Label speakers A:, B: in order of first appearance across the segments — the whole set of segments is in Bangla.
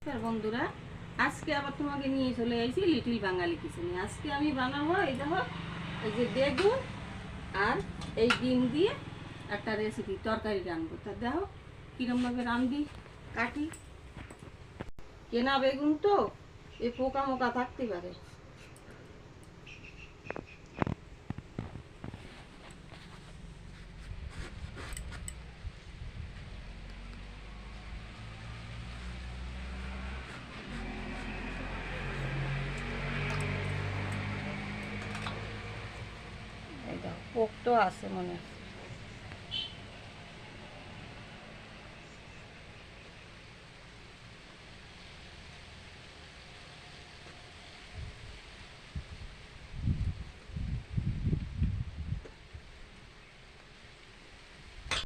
A: নমস্কার বন্ধুরা, আজকে আবার তোমাকে নিয়ে চলে এসেছি লিটিল বাঙালি কিচেনে। আজকে আমি বানাবো এই দেখো, এই যে বেগুন আর এই ডিম দিয়ে একটা রেসিপি তরকারি রানবো। তা দেখো কীরমভাবে রান্ধি, কাটি। কেনা বেগুন তো এই পোকা মোকা থাকতে পারে। এই দেখো পোক তো আছে মনে হয়।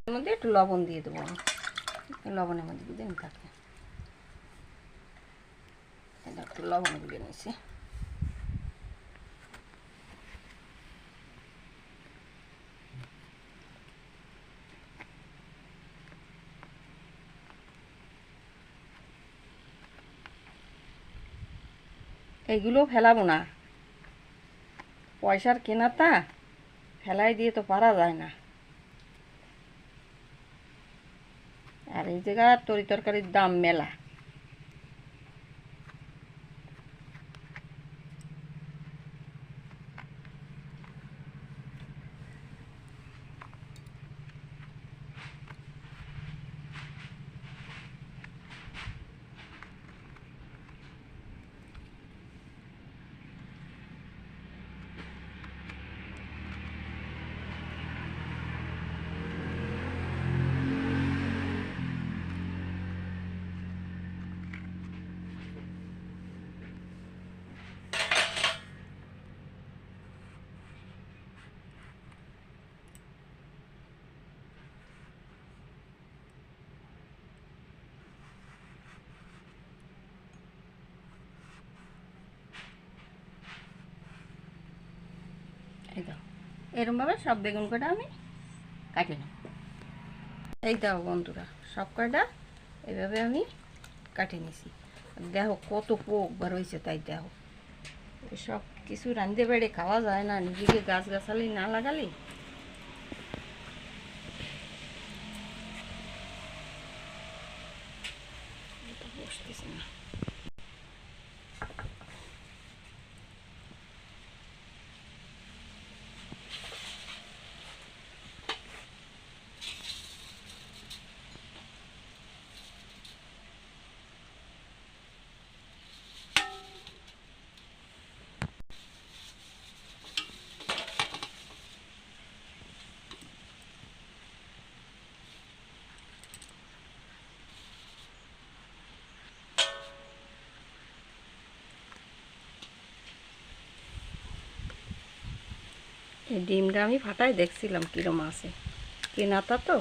A: এর মধ্যে একটু লবণ দিয়ে দেবো, লবণের মধ্যে দিন থাকে। একটু লবণ গুলে নিয়েছি। এইগুলো ফেলাবো না, পয়সার কেনা তা ফেলাই দিয়ে তো পারা যায় না। আর এই জায়গার তরি তরকারির দাম মেলা। এই দাও, এরমভাবে সব বেগুন কটা আমি কাটি নেব। এই দাও বন্ধুরা, সব কটা এইভাবে আমি কাটি নিছি। দেখো কত পোক বার হয়েছে, তাই দেখো সব কিছু রাঁধতে বেড়ে খাওয়া যায় না, নিজেকে গাছগাছালি না লাগালে। বসতেছে না। এই ডিমটা আমি ফাটাই দেখছিলাম কিরম আছে, কেনাটা তো।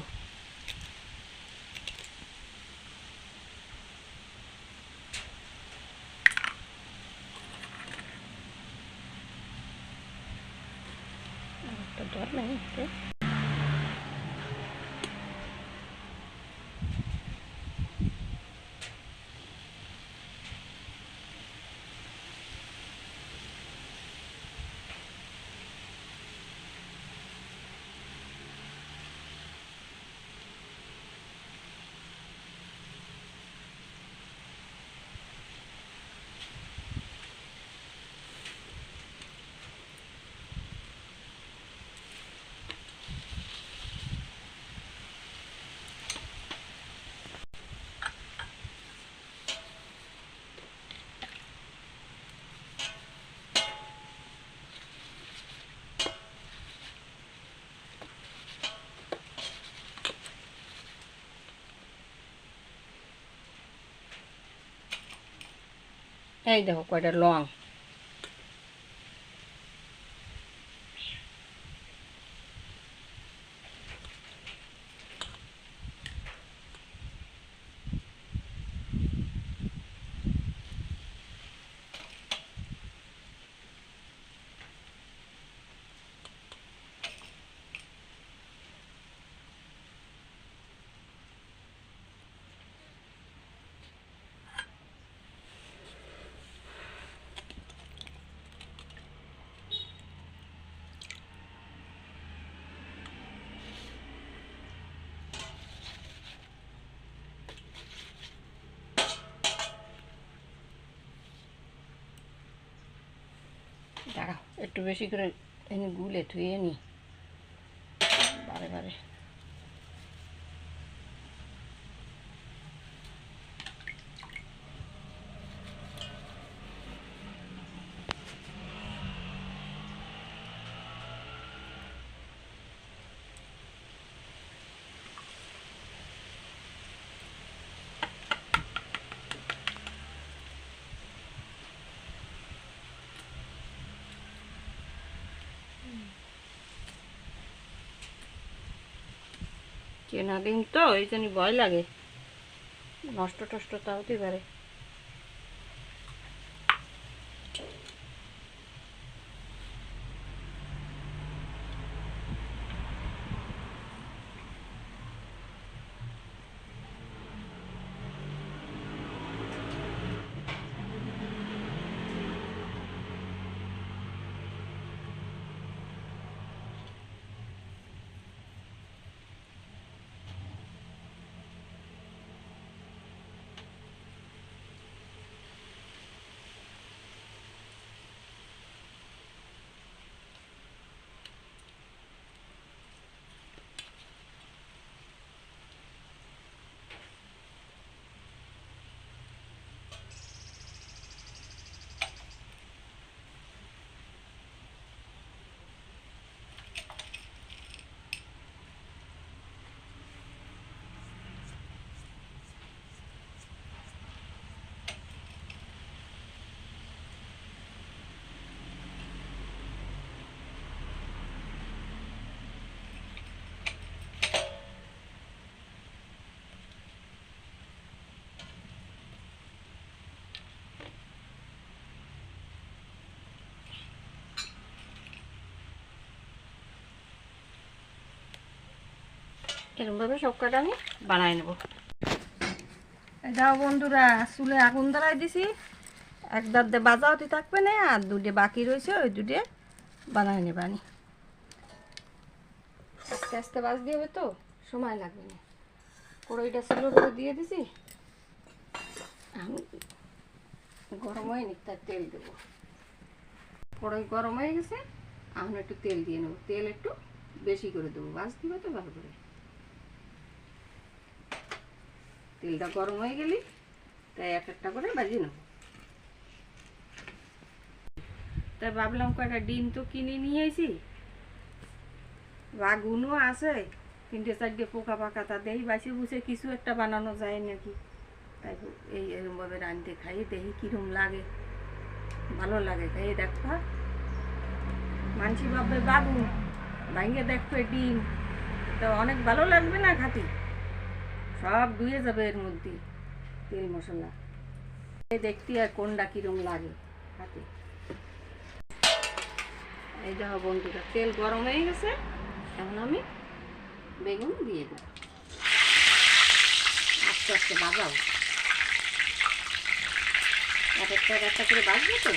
A: একটা ডর নেই। এই দেখো কয়টা লং। একটু বেশি করে এনে গুলে ধুয়ে নি বারে বারে। চেনা ডিম তো এই জন্য ভয় লাগে, নষ্ট টষ্ট তা হতে পারে। এরকমভাবে সব কটা আমি বানাই নেব। এটাও বন্ধুরা চুলে আগুন ধরাই দিছি, এক দাঁত বাজা হতে থাকবে না, আর দুটে বাকি রয়েছে ওই দুটে বানাই নেবানি। আস্তে আস্তে বাজ দিয়ে হবে তো সময় লাগবে না। কড়াইটা ছিল করে দিয়ে দিছি, আমি গরম হয়ে নি তার তেল দেবো। কড়াই গরম হয়ে গেছে, এখন একটু তেল দিয়ে নেবো, তেল একটু বেশি করে দেবো, বাজ দিবে তো ভালো করে। তেলটা গরম হয়ে গেলে তাই এক একটা করে বাজিয়ে নেব। তাই ভাবলাম কয়টা ডিম তো কিনে নিয়ে এসি, বাগুনও আছে, 3-4 পোকা পাকা, তা দেখি বাসি বুঝে কিছু একটা বানানো যায় নাকি। তাই এই এরকমভাবে রাঁধতে খাই, দেখি কিরম লাগে, ভালো লাগে খাইয়ে দেখবা। মানসি ভাববে বাগুন, ভাঙে দেখবে ডিম, তো অনেক ভালো লাগবে না খাতে, সব ধুয়ে যাবে এর মধ্যে তেল মশলা। দেখতে আর কোনটা কিরম লাগে হাতে। এই দেখো বন্ধুরা তেল গরম হয়ে গেছে, এখন আমি বেগুন দিয়ে দেব, আস্তে আস্তে বাজাও, এক একটা করে বাজবে তো।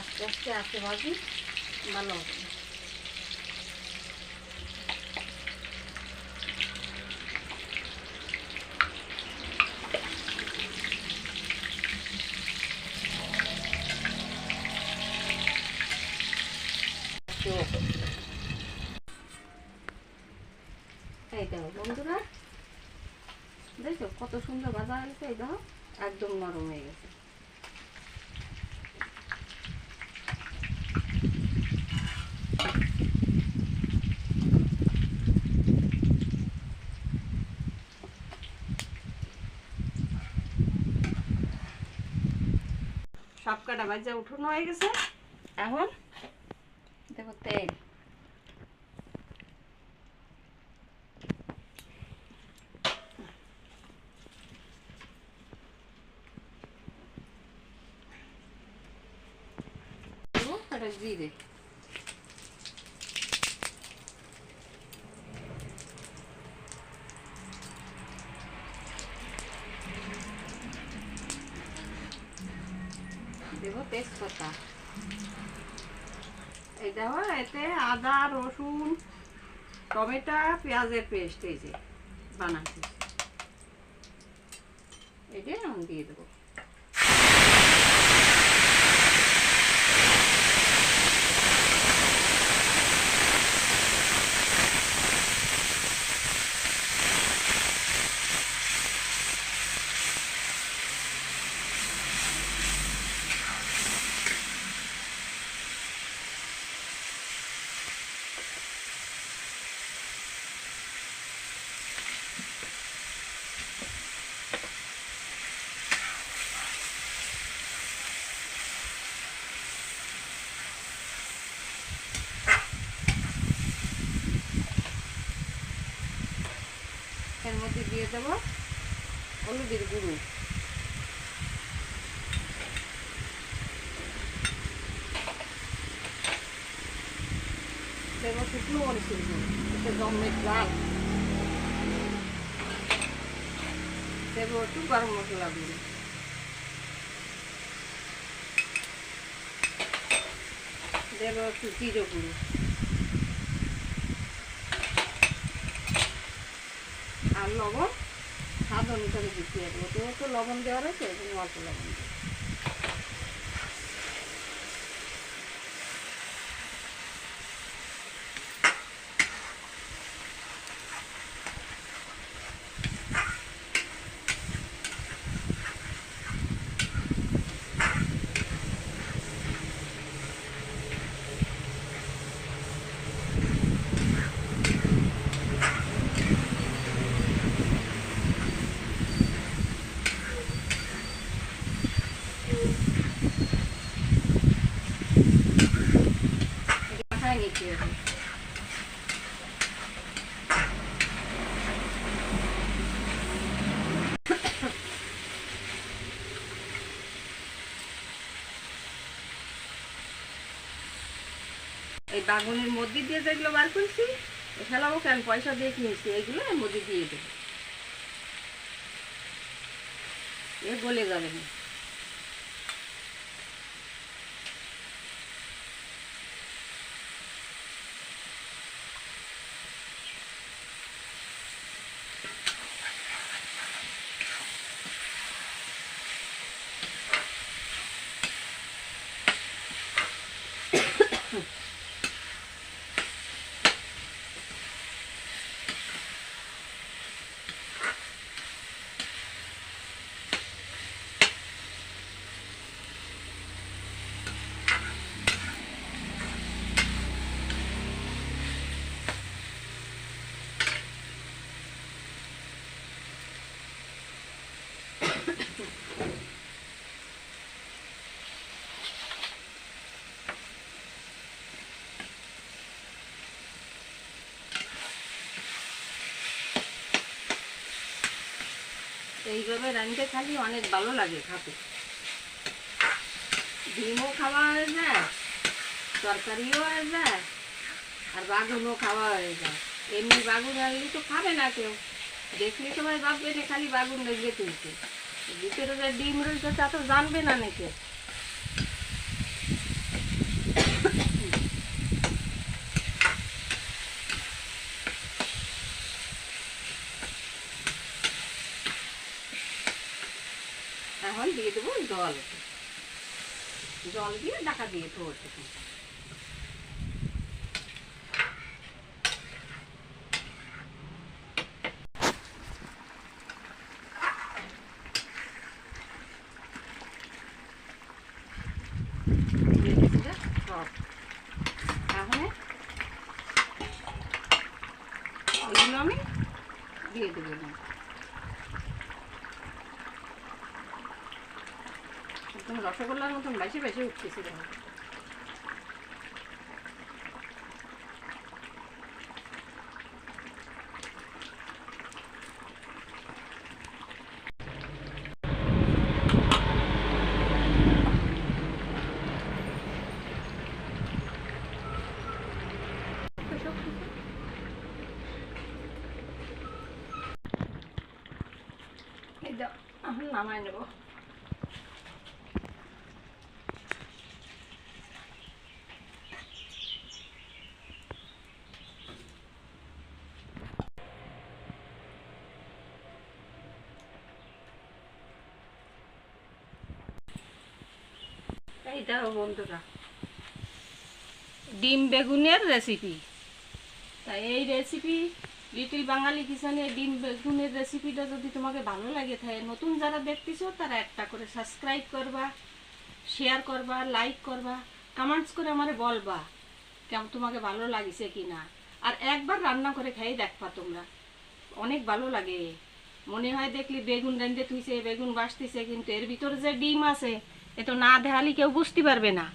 A: আস্তে আস্তে আস্তে ভাজি, ভালো হবে। এই দেখো বন্ধুরা, দেখো কত সুন্দর ভাজা হয়েছে, এই দেখো একদম নরম হয়ে গেছে। সব কটা ভাজা উঠানো হয়ে গেছে, এখন দেখো তেল। জিরে, দেবো তেজপাতা। এই দেখো এতে আদা রসুন টমেটো পেঁয়াজের পেস্ট এই যে বানাচ্ছি, এটা আমি দিয়ে দেবো। এর মধ্যে দিয়ে দেবো হলুদের গুঁড়ো, দেবো শুকনো মরিচের গুঁড়ো, এতে জমের ডাল দেবো, একটু গরম মশলা গুঁড়ো, দেবো একটু জিরে গুঁড়ো আর লবণ স্বাদ অনুসারে দিতে হবে। ওতেও তো লবণ দেওয়া রয়েছে, অল্প লবণ দেবো। নিতে হবে। এই বাগুনের মধ্যে দিয়ে যেগুলো বার করছি ফেলাবো কেন, পয়সা দিয়ে কিনেছি, এইগুলো এর মধ্যে দিয়ে দেবো, এ গলে যাবে না। এইভাবে রান্না খালি অনেক ভালো লাগে খেতে, ডিমও খাওয়া হয়ে যায়, তরকারিও হয়ে যায়, আর বাগুনও খাওয়া হয়ে যায়। এমনি বাগুন আনলে তো খাবে না কেউ, দেখলে সবাই ভাববে যে খালি বাগুন লেগে তুলছে, ভিতরে যে ডিম রয়েছে তা তো জানবে না নাকি। এখন দিয়ে দেবো জল, জল দিয়ে ঢাকা দিয়ে ধরতে এগুলো আমি দিয়ে দেবো না, একদম রসগোল্লার মতন বেশি বেশি উঠতেছে। দেখো এখন নামাই নেব। এই দেখো বন্ধুরা, ডিম বেগুনের রেসিপি। তাই এই রেসিপি লিটিল বাঙালি কিচেনে ডিম বেগুনের রেসিপিটা যদি তোমাকে ভালো লাগে থাকে, নতুন যারা দেখতেছো তারা একটা করে সাবস্ক্রাইব করবা, শেয়ার করবা, লাইক করবা, কমেন্টস করে আমারে বলবা কেমন তোমাকে ভালো লাগিছে কি না। আর একবার রান্না করে খেয়ে দেখবা তোমরা, অনেক ভালো লাগে। মনে হয় দেখলি বেগুন রান্ধে থুইছে, বেগুন বাসতেছে, কিন্তু এর ভিতরে যে ডিম আছে এ তো না দেখালি কেউ বুঝতে পারবে না।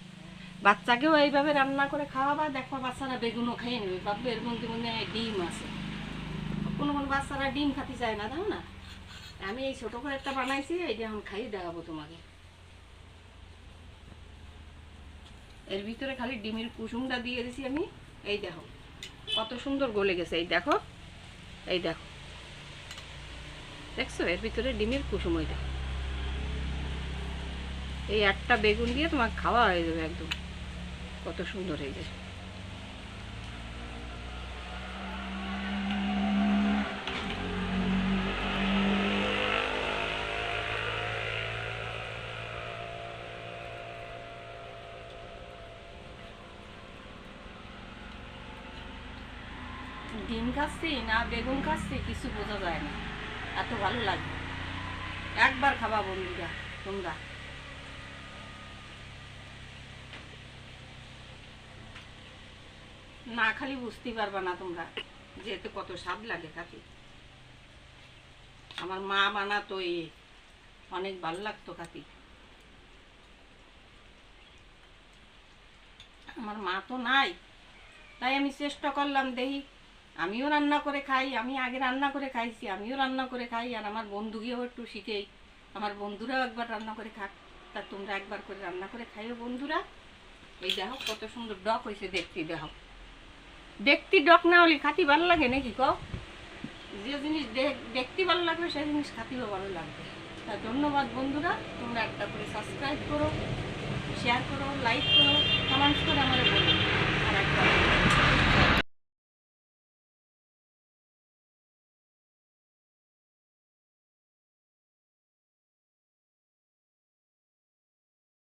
A: বাচ্চাকেও এইভাবে রান্না করে খাওয়াবা, দেখবা বাচ্চারা বেগুনও খেয়ে নেবে, ভাববে এর মধ্যে মনে হয় ডিম আছে। কোনো কোনো বাচ্চারা ডিম খাতে চায় না, দাও না। আমি এই ছোটো করে একটা বানাইছি, এইটা এখন খাইয়ে দেখাবো তোমাকে। এর ভিতরে খালি ডিমের কুসুমটা দিয়ে দিছি আমি। এই দেখো কত সুন্দর গলে গেছে, এই দেখো, এই দেখো, দেখছো এর ভিতরে ডিমের কুসুম। ওই দেখো, এই একটা বেগুন দিয়ে তোমার খাওয়া হয়ে যাবে একদম, কত সুন্দর হয়ে যায়। ডিম খাচ্ছি না বেগুন খাচ্ছি কিছু বোঝা যায় না, এত ভালো লাগে। একবার খাবা বন্ধুরা তোমরা। না খালি বুঝতে পারবা না তোমরা যে এতে কত স্বাদ লাগে খাতে। আমার মা বানাতো, অনেক ভালো লাগতো খাতে। আমার মা তো নাই, তাই আমি চেষ্টা করলাম দেখি আমিও রান্না করে খাই। আমি আগে রান্না করে খাইছি, আমিও রান্না করে খাই, আর আমার বন্ধুকেও একটু শিখেই আমার বন্ধুরাও একবার রান্না করে খাক। তা তোমরা একবার করে রান্না করে খাইও বন্ধুরা। এই দেখো কত সুন্দর ডক হয়েছে দেখতে, দেখো দেখতে ডক না হলে খাতি ভালো লাগে নাকি কও? যে জিনিস দেখতে ভালো লাগবে সেই জিনিস খাতিও ভালো লাগবে। তা ধন্যবাদ বন্ধুরা, তোমরা একটা করে সাবস্ক্রাইব করো, শেয়ার করো, লাইক করো, কমেন্টস করে আমার